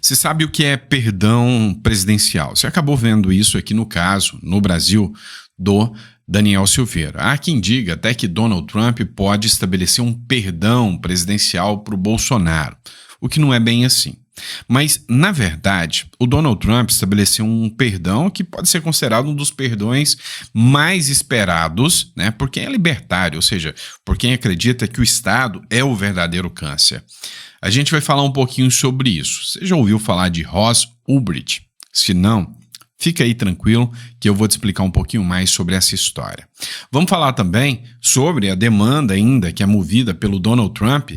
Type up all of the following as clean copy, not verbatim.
Você sabe o que é perdão presidencial? Você acabou vendo isso aqui no caso, no Brasil, do Daniel Silveira. Há quem diga até que Donald Trump pode estabelecer um perdão presidencial para o Bolsonaro, o que não é bem assim. Mas, na verdade, o Donald Trump estabeleceu um perdão que pode ser considerado um dos perdões mais esperados, né, por quem é libertário, ou seja, por quem acredita que o Estado é o verdadeiro câncer. A gente vai falar um pouquinho sobre isso. Você já ouviu falar de Ross Ulbricht? Se não, fica aí tranquilo que eu vou te explicar um pouquinho mais sobre essa história. Vamos falar também sobre a demanda ainda que é movida pelo Donald Trump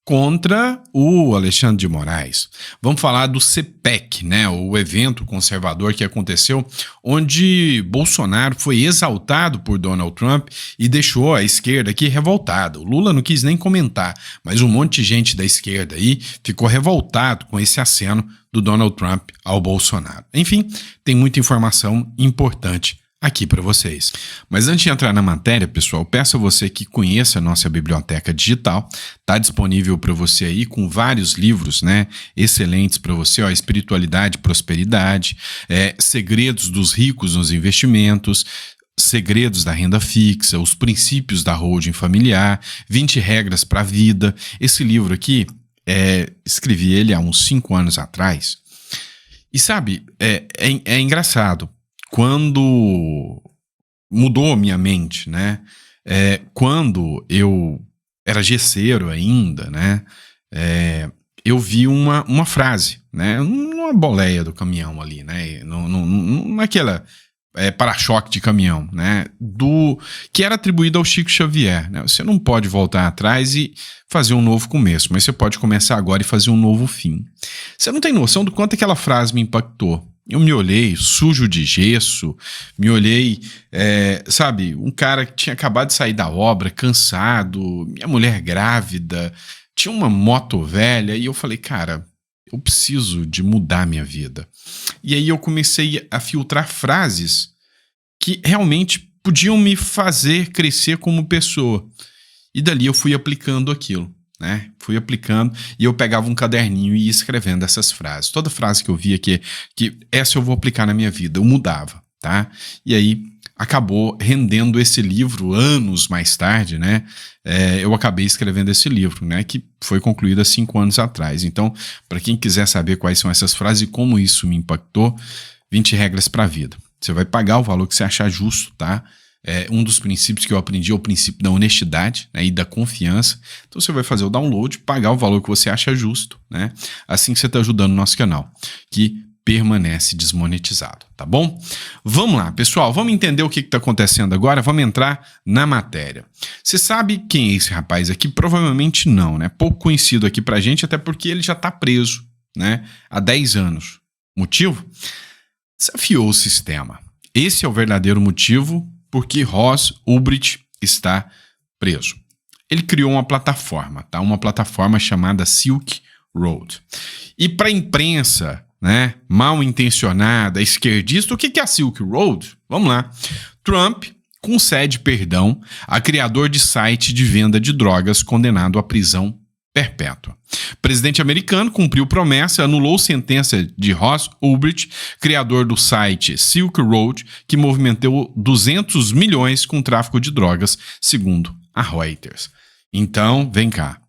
contra o Alexandre de Moraes. Vamos falar do CPEC, né, o evento conservador que aconteceu, onde Bolsonaro foi exaltado por Donald Trump e deixou a esquerda aqui revoltada. O Lula não quis nem comentar, mas um monte de gente da esquerda aí ficou revoltado com esse aceno do Donald Trump ao Bolsonaro. Enfim, tem muita informação importante aqui para vocês. Mas antes de entrar na matéria, pessoal, peço a você que conheça a nossa biblioteca digital. Está disponível para você aí com vários livros, né, excelentes para você, ó, Espiritualidade e Prosperidade, Segredos dos Ricos nos Investimentos, Segredos da Renda Fixa, Os Princípios da Holding Familiar, 20 Regras para a Vida. Esse livro aqui, escrevi ele há uns 5 anos atrás. E sabe, é engraçado. Quando mudou minha mente, né? Quando eu era gesseiro ainda, né? Eu vi uma frase, né? Uma boleia do caminhão ali, né? Naquela para-choque de caminhão, né? Que era atribuído ao Chico Xavier, né? Você não pode voltar atrás e fazer um novo começo, mas você pode começar agora e fazer um novo fim. Você não tem noção do quanto aquela frase me impactou. Eu me olhei sujo de gesso, me olhei, sabe, um cara que tinha acabado de sair da obra, cansado, minha mulher grávida, tinha uma moto velha e eu falei, cara, eu preciso de mudar minha vida. E aí eu comecei a filtrar frases que realmente podiam me fazer crescer como pessoa. E dali eu fui aplicando aquilo. Né? Fui aplicando e eu pegava um caderninho e ia escrevendo essas frases. Toda frase que eu via que essa eu vou aplicar na minha vida, eu mudava, tá? E aí acabou rendendo esse livro anos mais tarde, né? Eu acabei escrevendo esse livro, né? Que foi concluído há 5 anos atrás. Então, para quem quiser saber quais são essas frases e como isso me impactou, 20 regras para a vida. Você vai pagar o valor que você achar justo, tá? Um dos princípios que eu aprendi é o princípio da honestidade, né, e da confiança. Então você vai fazer o download, pagar o valor que você acha justo, né? Assim você está ajudando o nosso canal, que permanece desmonetizado, tá bom? Vamos lá, pessoal, vamos entender o que está acontecendo agora, vamos entrar na matéria. Você sabe quem é esse rapaz aqui? Provavelmente não, né? Pouco conhecido aqui pra gente, até porque ele já está preso, né? Há 10 anos. Motivo? Desafiou o sistema. Esse é o verdadeiro motivo porque Ross Ulbricht está preso. Ele criou uma plataforma, tá? Uma plataforma chamada Silk Road. E para a imprensa, né, mal intencionada, esquerdista, o que é a Silk Road? Vamos lá. Trump concede perdão a criador de site de venda de drogas condenado à prisão perpétua. O presidente americano cumpriu promessa e anulou sentença de Ross Ulbricht, criador do site Silk Road, que movimentou 200 milhões com tráfico de drogas, segundo a Reuters. Então, vem cá.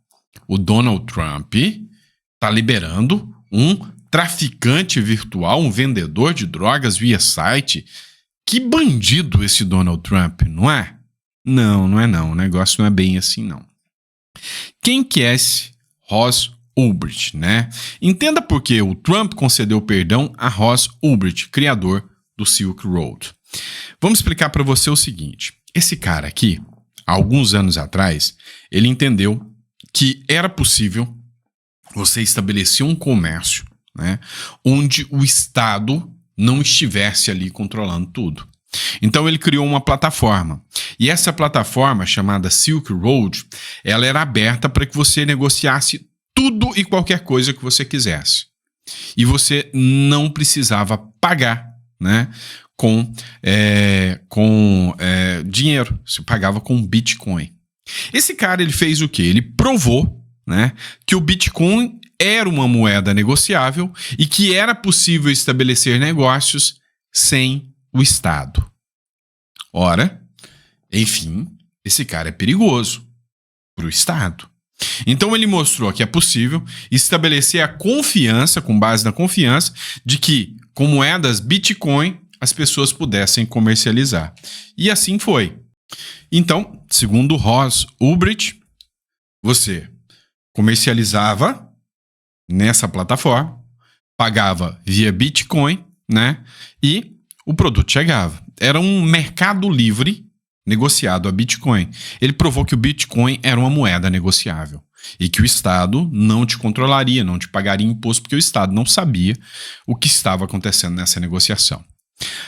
O Donald Trump está liberando um traficante virtual, um vendedor de drogas via site. Que bandido esse Donald Trump, não é? Não, não é não. O negócio não é bem assim, não. Quem que é esse Ross Ulbricht, né? Entenda por que o Trump concedeu perdão a Ross Ulbricht, criador do Silk Road. Vamos explicar para você o seguinte. Esse cara aqui, há alguns anos atrás, ele entendeu que era possível você estabelecer um comércio, né, onde o Estado não estivesse ali controlando tudo. Então ele criou uma plataforma. E essa plataforma, chamada Silk Road, ela era aberta para que você negociasse tudo e qualquer coisa que você quisesse. E você não precisava pagar, né, com dinheiro. Você pagava com Bitcoin. Esse cara, ele fez o quê? Ele provou, né, que o Bitcoin era uma moeda negociável e que era possível estabelecer negócios sem o Estado. Ora, enfim, esse cara é perigoso para o Estado. Então ele mostrou que é possível estabelecer a confiança, com base na confiança, de que com moedas Bitcoin as pessoas pudessem comercializar. E assim foi. Então, segundo Ross Ulbricht, você comercializava nessa plataforma, pagava via Bitcoin, né? E o produto chegava. Era um mercado livre negociado a Bitcoin. Ele provou que o Bitcoin era uma moeda negociável e que o Estado não te controlaria, não te pagaria imposto, porque o Estado não sabia o que estava acontecendo nessa negociação.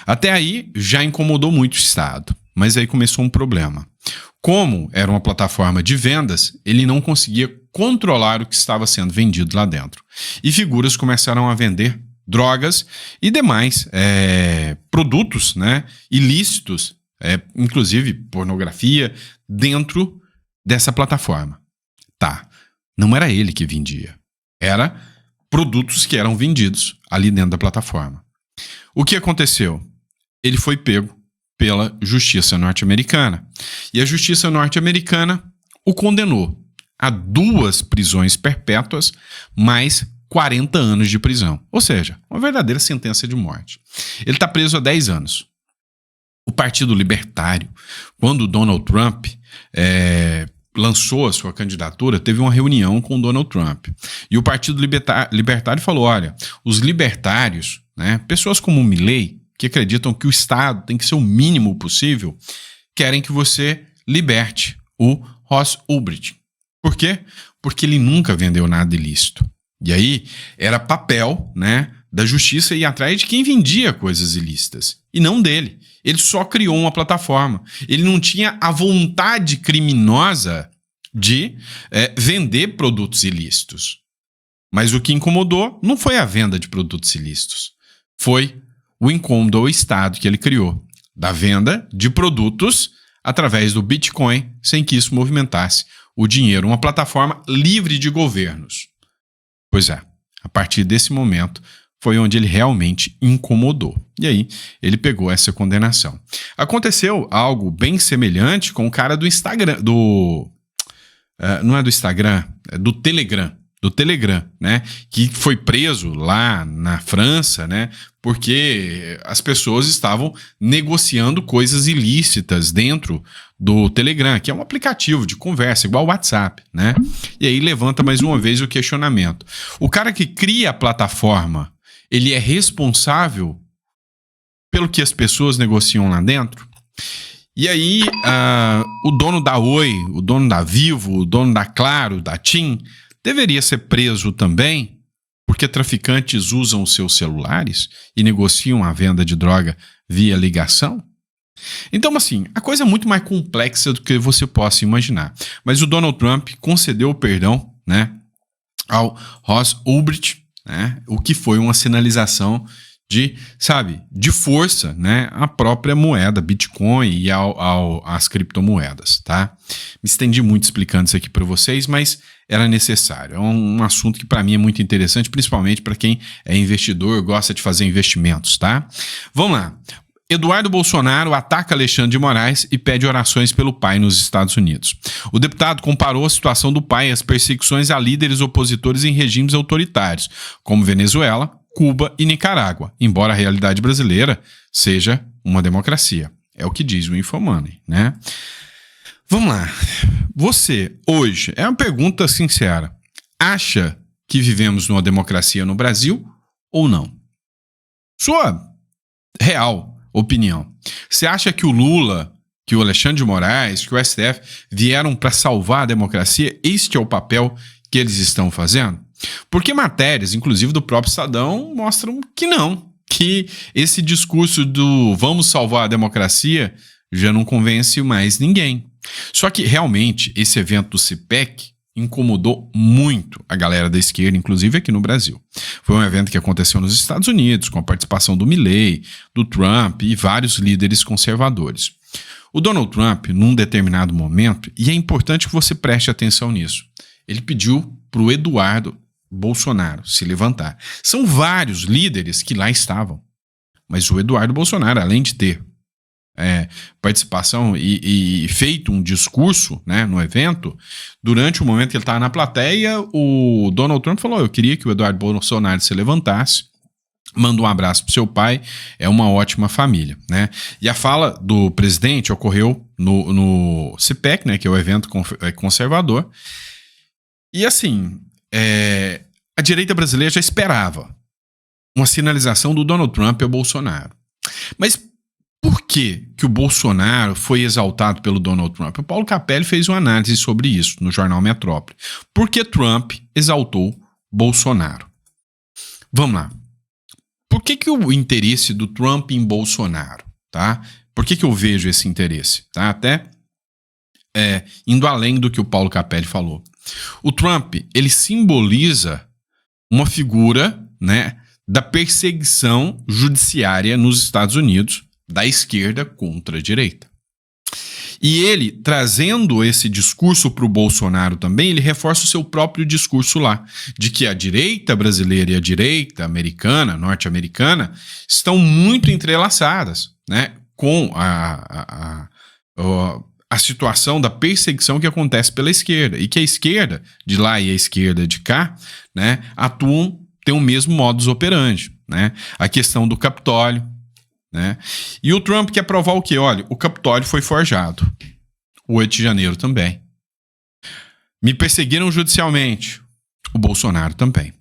Até aí já incomodou muito o Estado, mas aí começou um problema. Como era uma plataforma de vendas, ele não conseguia controlar o que estava sendo vendido lá dentro. E figuras começaram a vender drogas e demais produtos, né, ilícitos, inclusive pornografia, dentro dessa plataforma. Tá, não era ele que vendia, era produtos que eram vendidos ali dentro da plataforma. O que aconteceu? Ele foi pego pela justiça norte-americana. E a justiça norte-americana o condenou a 2 prisões perpétuas mais 40 anos de prisão. Ou seja, uma verdadeira sentença de morte. Ele está preso há 10 anos. O Partido Libertário, quando o Donald Trump lançou a sua candidatura, teve uma reunião com o Donald Trump. E o Partido Libertário falou, olha, os libertários, né, pessoas como o Milley, que acreditam que o Estado tem que ser o mínimo possível, querem que você liberte o Ross Ulbricht. Por quê? Porque ele nunca vendeu nada ilícito. E aí era papel, né, da justiça ir atrás de quem vendia coisas ilícitas, e não dele. Ele só criou uma plataforma. Ele não tinha a vontade criminosa de vender produtos ilícitos. Mas o que incomodou não foi a venda de produtos ilícitos. Foi o incômodo ao Estado que ele criou, da venda de produtos através do Bitcoin, sem que isso movimentasse o dinheiro, uma plataforma livre de governos. Pois é, a partir desse momento foi onde ele realmente incomodou. E aí ele pegou essa condenação. Aconteceu algo bem semelhante com o cara do Instagram, não é do Instagram, é do Telegram. Do Telegram, né, que foi preso lá na França, né, porque as pessoas estavam negociando coisas ilícitas dentro do Telegram, que é um aplicativo de conversa, igual o WhatsApp, né, e aí levanta mais uma vez o questionamento. O cara que cria a plataforma, ele é responsável pelo que as pessoas negociam lá dentro? E aí o dono da Oi, o dono da Vivo, o dono da Claro, da TIM, deveria ser preso também, porque traficantes usam os seus celulares e negociam a venda de droga via ligação? Então, assim, a coisa é muito mais complexa do que você possa imaginar. Mas o Donald Trump concedeu o perdão, né, ao Ross Ulbricht, né, o que foi uma sinalização de força, né, à própria moeda Bitcoin e às criptomoedas, tá? Me estendi muito explicando isso aqui para vocês, mas era necessário. É um assunto que para mim é muito interessante, principalmente para quem é investidor, gosta de fazer investimentos, tá? Vamos lá. Eduardo Bolsonaro ataca Alexandre de Moraes e pede orações pelo pai nos Estados Unidos. O deputado comparou a situação do pai às perseguições a líderes opositores em regimes autoritários, como Venezuela, Cuba e Nicarágua, embora a realidade brasileira seja uma democracia. É o que diz o Infomoney, né? Vamos lá. Você, hoje, é uma pergunta sincera, acha que vivemos numa democracia no Brasil ou não? Sua real opinião. Você acha que o Lula, que o Alexandre de Moraes, que o STF vieram para salvar a democracia? Este é o papel que eles estão fazendo? Porque matérias, inclusive do próprio Estadão, mostram que não, que esse discurso do vamos salvar a democracia já não convence mais ninguém. Só que realmente esse evento do CPEC incomodou muito a galera da esquerda, inclusive aqui no Brasil. Foi um evento que aconteceu nos Estados Unidos, com a participação do Milley, do Trump e vários líderes conservadores. O Donald Trump, num determinado momento, e é importante que você preste atenção nisso, ele pediu para o Eduardo Bolsonaro se levantar. São vários líderes que lá estavam. Mas o Eduardo Bolsonaro, além de ter participação e feito um discurso, né, no evento, durante o momento que ele estava na plateia, o Donald Trump falou: eu queria que o Eduardo Bolsonaro se levantasse, manda um abraço pro seu pai, é uma ótima família, né? E a fala do presidente ocorreu no CPEC, né, que é o evento conservador, e assim, a direita brasileira já esperava uma sinalização do Donald Trump ao Bolsonaro. Mas por que o Bolsonaro foi exaltado pelo Donald Trump? O Paulo Capelli fez uma análise sobre isso no jornal Metrópole. Por que Trump exaltou Bolsonaro? Vamos lá. Por que o interesse do Trump em Bolsonaro? Tá? Por que eu vejo esse interesse? Tá? Até indo além do que o Paulo Capelli falou. O Trump, ele simboliza uma figura, né, da perseguição judiciária nos Estados Unidos, da esquerda contra a direita. E ele, trazendo esse discurso para o Bolsonaro também, ele reforça o seu próprio discurso lá, de que a direita brasileira e a direita americana, norte-americana, estão muito entrelaçadas, né, com a situação da perseguição que acontece pela esquerda, e que a esquerda de lá e a esquerda de cá, né, tem o mesmo modus operandi, né, a questão do Capitólio, né, e o Trump quer provar o quê? Olha, o Capitólio foi forjado, o 8 de janeiro também, me perseguiram judicialmente, o Bolsonaro também.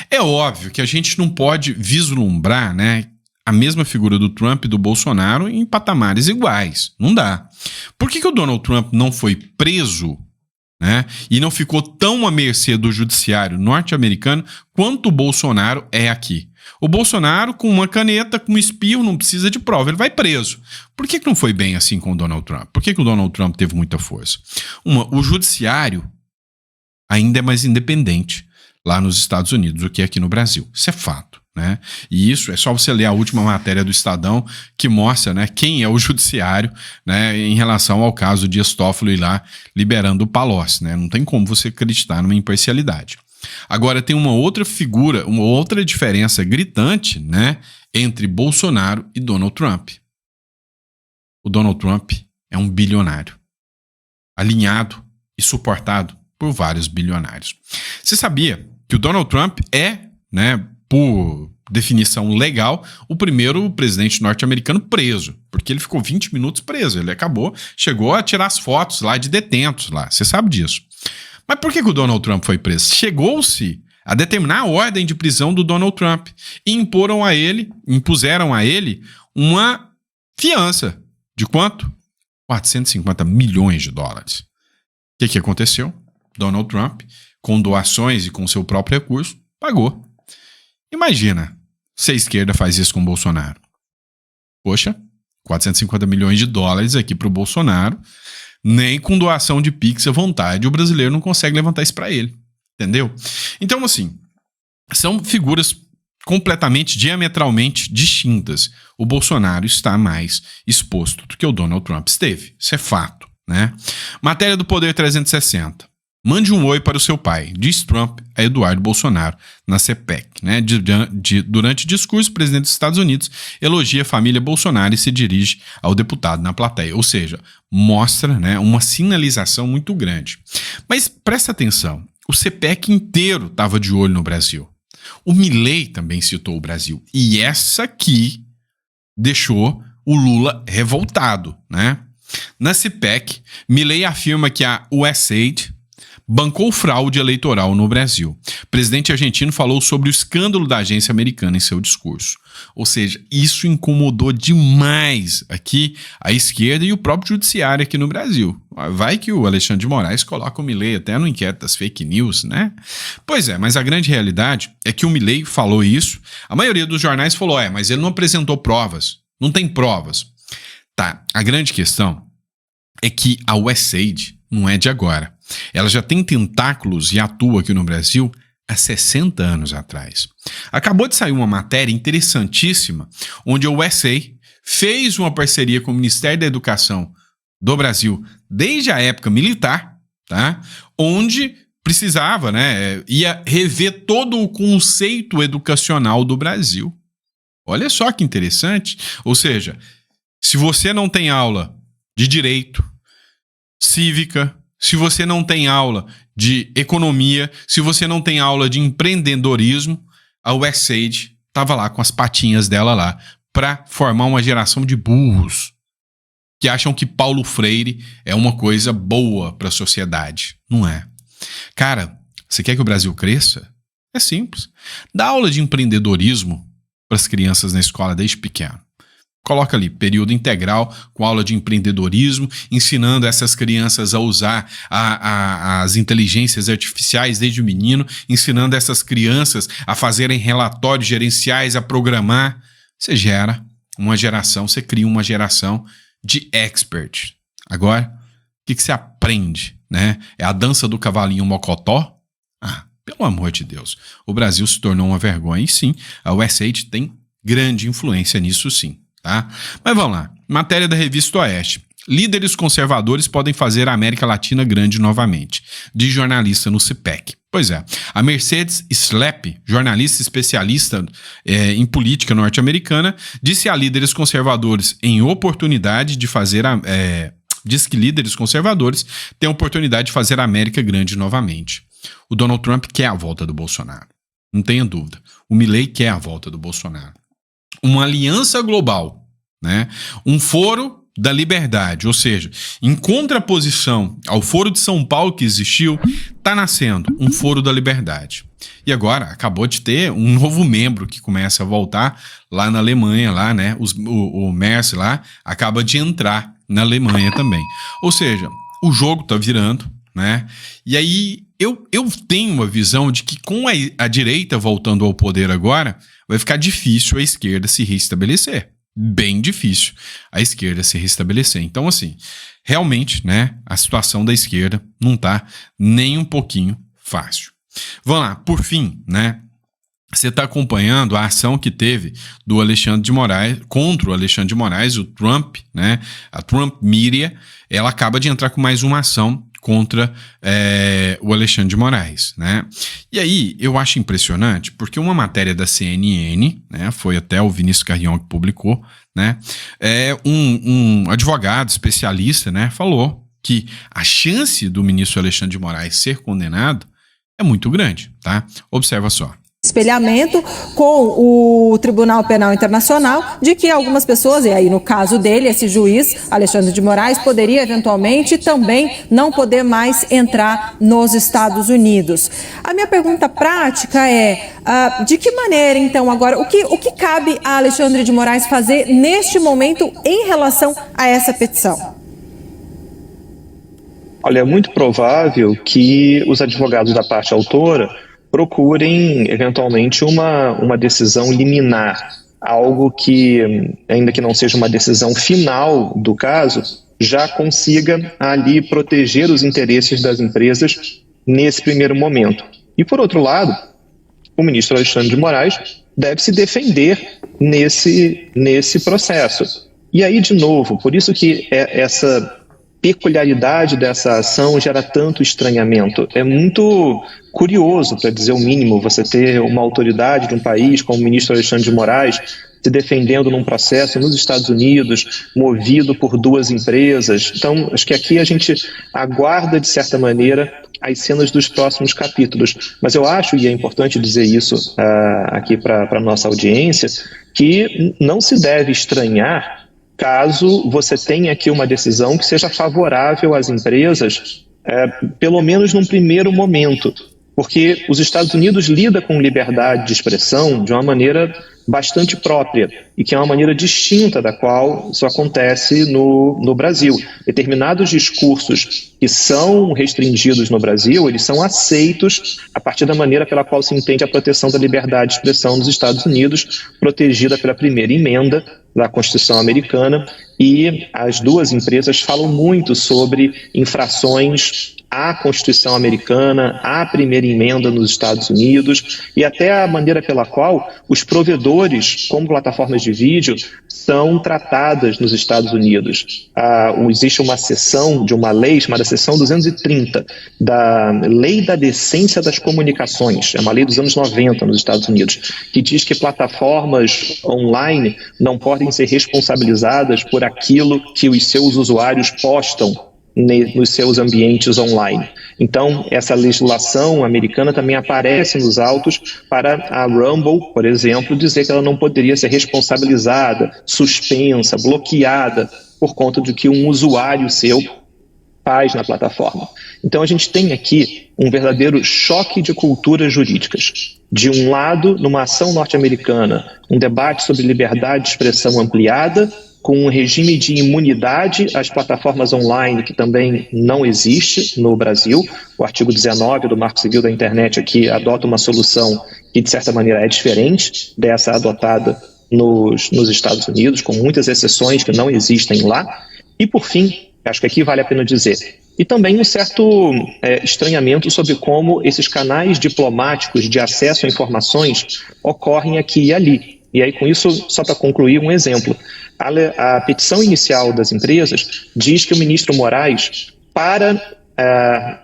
É óbvio que a gente não pode vislumbrar, né, a mesma figura do Trump e do Bolsonaro em patamares iguais. Não dá. Por que o Donald Trump não foi preso, né, e não ficou tão à mercê do judiciário norte-americano quanto o Bolsonaro é aqui? O Bolsonaro, com uma caneta, com um espirro, não precisa de prova, ele vai preso. Por que não foi bem assim com o Donald Trump? Por que o Donald Trump teve muita força? O judiciário ainda é mais independente lá nos Estados Unidos do que aqui no Brasil. Isso é fato, né? E isso é só você ler a última matéria do Estadão que mostra, né, quem é o judiciário, né, em relação ao caso de Dias Toffoli lá liberando o Palocci, né? Não tem como você acreditar numa imparcialidade. Agora tem uma outra figura, uma outra diferença gritante, né, entre Bolsonaro e Donald Trump. O Donald Trump é um bilionário, alinhado e suportado por vários bilionários. Você sabia que o Donald Trump é, né, por definição legal, o primeiro presidente norte-americano preso, porque ele ficou 20 minutos preso, ele chegou a tirar as fotos lá de detentos lá, você sabe disso. Mas por que o Donald Trump foi preso? Chegou-se a determinar a ordem de prisão do Donald Trump e impuseram a ele uma fiança de quanto? 450 milhões de dólares. O que aconteceu? Donald Trump, com doações e com seu próprio recurso, pagou. Imagina se a esquerda faz isso com o Bolsonaro. Poxa, 450 milhões de dólares aqui para o Bolsonaro, nem com doação de Pix à vontade o brasileiro não consegue levantar isso para ele. Entendeu? Então, assim, são figuras completamente, diametralmente distintas. O Bolsonaro está mais exposto do que o Donald Trump esteve. Isso é fato, né? Matéria do Poder 360. Mande um oi para o seu pai, diz Trump a Eduardo Bolsonaro na CPEC. Né? Durante discurso, o presidente dos Estados Unidos elogia a família Bolsonaro e se dirige ao deputado na plateia. Ou seja, mostra, né, uma sinalização muito grande. Mas presta atenção, o CPEC inteiro estava de olho no Brasil. O Milei também citou o Brasil. E essa aqui deixou o Lula revoltado. Né? Na CPEC, Milei afirma que a USAID bancou fraude eleitoral no Brasil. O presidente argentino falou sobre o escândalo da agência americana em seu discurso. Ou seja, isso incomodou demais aqui a esquerda e o próprio judiciário aqui no Brasil. Vai que o Alexandre de Moraes coloca o Milei até no inquérito das fake news, né? Pois é, mas a grande realidade é que o Milei falou isso. A maioria dos jornais falou, mas ele não apresentou provas. Não tem provas. Tá, a grande questão é que a USAID não é de agora. Ela já tem tentáculos e atua aqui no Brasil há 60 anos atrás. Acabou de sair uma matéria interessantíssima onde a USAID fez uma parceria com o Ministério da Educação do Brasil desde a época militar, tá? Onde precisava, né? Ia rever todo o conceito educacional do Brasil. Olha só que interessante. Ou seja, se você não tem aula de direito, cívica, se você não tem aula de economia, se você não tem aula de empreendedorismo, a USAID estava lá com as patinhas dela lá para formar uma geração de burros que acham que Paulo Freire é uma coisa boa para a sociedade. Não é. Cara, você quer que o Brasil cresça? É simples. Dá aula de empreendedorismo para as crianças na escola desde pequeno. Coloca ali, período integral com aula de empreendedorismo, ensinando essas crianças a usar as inteligências artificiais desde o menino, ensinando essas crianças a fazerem relatórios gerenciais, a programar. Você gera uma geração, você cria uma geração de expert. Agora, o que você aprende, né? É a dança do cavalinho mocotó? Ah, pelo amor de Deus. O Brasil se tornou uma vergonha. E sim, a USAID tem grande influência nisso sim. Tá? Mas vamos lá, matéria da Revista Oeste. Líderes conservadores podem fazer a América Latina grande novamente, diz jornalista no CPEC. Pois é, a Mercedes Slepp, jornalista especialista em política norte-americana, disse a líderes conservadores em oportunidade de fazer diz que líderes conservadores têm a oportunidade de fazer a América grande novamente. O Donald Trump quer a volta do Bolsonaro, não tenha dúvida. O Milei quer a volta do Bolsonaro. Uma aliança global, né? Um foro da liberdade, ou seja, em contraposição ao foro de São Paulo que existiu, está nascendo um foro da liberdade. E agora acabou de ter um novo membro que começa a voltar lá na Alemanha, lá, né? O Merz lá acaba de entrar na Alemanha também. Ou seja, o jogo está virando, né? E aí eu tenho uma visão de que com a direita voltando ao poder agora, vai ficar difícil a esquerda se restabelecer. Bem difícil a esquerda se restabelecer. Então, assim, realmente, né, a situação da esquerda não tá nem um pouquinho fácil. Vamos lá, por fim, né, você está acompanhando a ação que teve do Alexandre de Moraes, contra o Alexandre de Moraes, o Trump, né, a Trump Media, ela acaba de entrar com mais uma ação contra o Alexandre de Moraes, né? E aí, eu acho impressionante, porque uma matéria da CNN, né, foi até o Vinícius Carrion que publicou, né, um advogado especialista, né, falou que a chance do ministro Alexandre de Moraes ser condenado é muito grande, tá? Observa só. Espelhamento com o Tribunal Penal Internacional de que algumas pessoas, e aí no caso dele, esse juiz Alexandre de Moraes, poderia eventualmente também não poder mais entrar nos Estados Unidos. A minha pergunta prática é, de que maneira então agora, o que cabe a Alexandre de Moraes fazer neste momento em relação a essa petição? Olha, é muito provável que os advogados da parte autora procurem, eventualmente, uma decisão liminar, algo que, ainda que não seja uma decisão final do caso, já consiga ali proteger os interesses das empresas nesse primeiro momento. E, por outro lado, o ministro Alexandre de Moraes deve se defender nesse processo. E aí, de novo, por isso que essa peculiaridade dessa ação gera tanto estranhamento. É muito curioso, para dizer o mínimo, você ter uma autoridade de um país como o ministro Alexandre de Moraes se defendendo num processo nos Estados Unidos, movido por duas empresas. Então, acho que aqui a gente aguarda, de certa maneira, as cenas dos próximos capítulos. Mas eu acho, e é importante dizer isso aqui para a nossa audiência, que não se deve estranhar caso você tenha aqui uma decisão que seja favorável às empresas, pelo menos num primeiro momento, porque os Estados Unidos lidam com liberdade de expressão de uma maneira bastante própria e que é uma maneira distinta da qual isso acontece no Brasil. Determinados discursos que são restringidos no Brasil, eles são aceitos a partir da maneira pela qual se entende a proteção da liberdade de expressão nos Estados Unidos, protegida pela primeira emenda da Constituição americana, e as duas empresas falam muito sobre infrações à Constituição americana, à primeira emenda nos Estados Unidos e até a maneira pela qual os provedores, como plataformas de vídeo, são tratadas nos Estados Unidos. Existe uma seção de uma lei chamada Seção 230 da Lei da Decência das Comunicações, é uma lei dos anos 90 nos Estados Unidos, que diz que plataformas online não podem ser responsabilizadas por aquilo que os seus usuários postam nos seus ambientes online. Então, essa legislação americana também aparece nos autos para a Rumble, por exemplo, dizer que ela não poderia ser responsabilizada, suspensa, bloqueada por conta do que um usuário seu faz na plataforma. Então, a gente tem aqui um verdadeiro choque de culturas jurídicas. De um lado, numa ação norte-americana, um debate sobre liberdade de expressão ampliada, com um regime de imunidade às plataformas online que também não existe no Brasil. O artigo 19 do Marco Civil da Internet aqui adota uma solução que, de certa maneira, é diferente dessa adotada nos Estados Unidos, com muitas exceções que não existem lá. E, por fim, acho que aqui vale a pena dizer, e também um certo estranhamento sobre como esses canais diplomáticos de acesso a informações ocorrem aqui e ali. E aí, com isso, só para concluir, um exemplo. A petição inicial das empresas diz que o ministro Moraes, para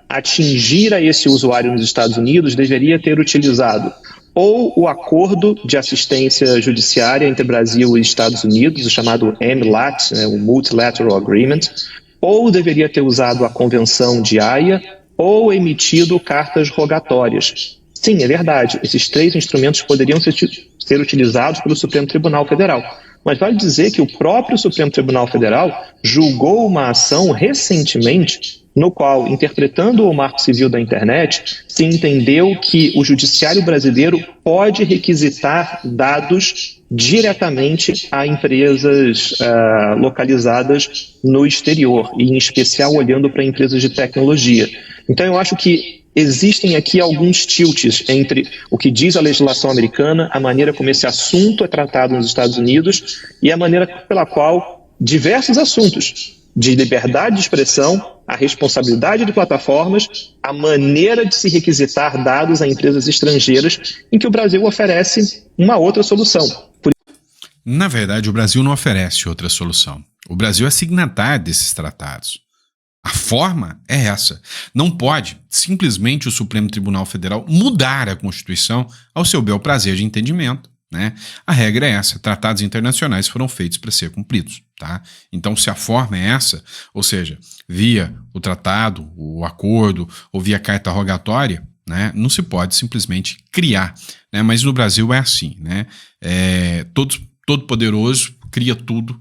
atingir a esse usuário nos Estados Unidos, deveria ter utilizado ou o acordo de assistência judiciária entre Brasil e Estados Unidos, o chamado MLAT, o Multilateral Agreement, ou deveria ter usado a Convenção de Haia, ou emitido cartas rogatórias. Sim, é verdade, esses três instrumentos poderiam ser utilizados pelo Supremo Tribunal Federal. Mas vale dizer que o próprio Supremo Tribunal Federal julgou uma ação recentemente no qual, interpretando o Marco Civil da Internet, se entendeu que o judiciário brasileiro pode requisitar dados diretamente a empresas localizadas no exterior, e em especial olhando para empresas de tecnologia. Então eu acho que existem aqui alguns tilts entre o que diz a legislação americana, a maneira como esse assunto é tratado nos Estados Unidos e a maneira pela qual diversos assuntos de liberdade de expressão, a responsabilidade de plataformas, a maneira de se requisitar dados a empresas estrangeiras, em que o Brasil oferece uma outra solução. Na verdade, o Brasil não oferece outra solução. O Brasil é signatário desses tratados. A forma é essa. Não pode simplesmente o Supremo Tribunal Federal mudar a Constituição ao seu bel prazer de entendimento, né? A regra é essa: tratados internacionais foram feitos para ser cumpridos, tá? Então, se a forma é essa, ou seja, via o tratado, o acordo ou via carta rogatória, né, não se pode simplesmente criar, né? Mas no Brasil é assim, né? Todo poderoso cria tudo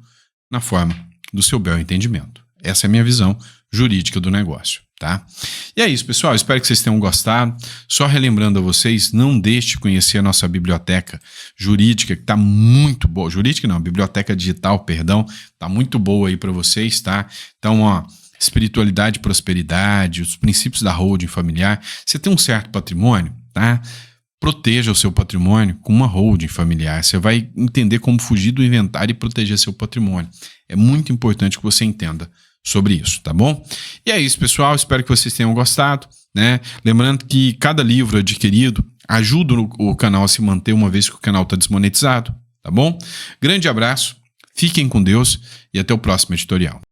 na forma do seu bel entendimento. Essa é a minha visão jurídica do negócio, tá? E é isso, pessoal. Espero que vocês tenham gostado. Só relembrando a vocês, não deixe de conhecer a nossa biblioteca jurídica, que está muito boa. Jurídica não, biblioteca digital, perdão. Está muito boa aí para vocês, tá? Então, ó, espiritualidade e prosperidade, os princípios da holding familiar. Você tem um certo patrimônio, tá? Proteja o seu patrimônio com uma holding familiar. Você vai entender como fugir do inventário e proteger seu patrimônio. É muito importante que você entenda sobre isso, tá bom? E é isso, pessoal. Espero que vocês tenham gostado, né? Lembrando que cada livro adquirido ajuda o canal a se manter, uma vez que o canal está desmonetizado, tá bom? Grande abraço, fiquem com Deus e até o próximo editorial.